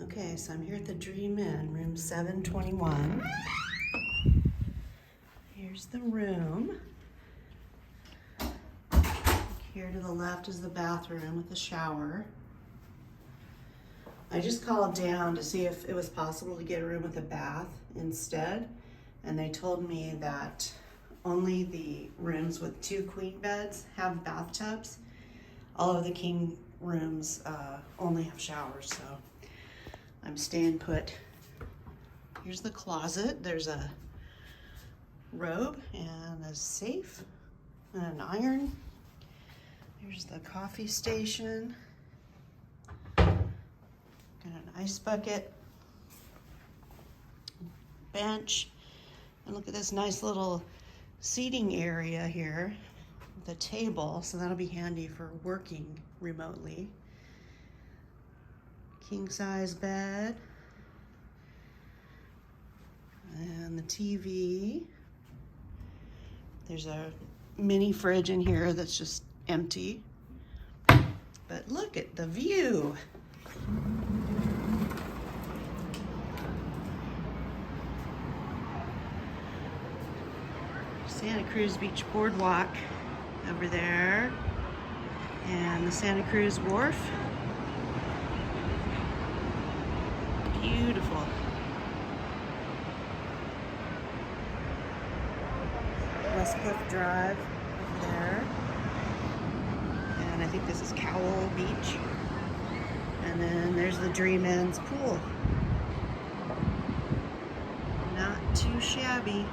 Okay, so I'm here at the Dream Inn, room 721. Here's the room. Here to the left is the bathroom with the shower. I just called down to see if it was possible to get a room with a bath instead, and they told me that only the rooms with 2 queen beds have bathtubs. All of the king rooms only have showers, so I'm staying put. Here's the closet. There's a robe and a safe and an iron. Here's the coffee station. Got an ice bucket, bench, and look at this nice little seating area here with a table, so that'll be handy for working remotely. King size bed and the TV. There's a mini fridge in here that's just empty, but look at the view. Santa Cruz Beach Boardwalk over there, and the Santa Cruz Wharf. Beautiful. West Cliff Drive over there. And I think this is Cowell Beach. And then there's the Dream Inn's pool. Not too shabby.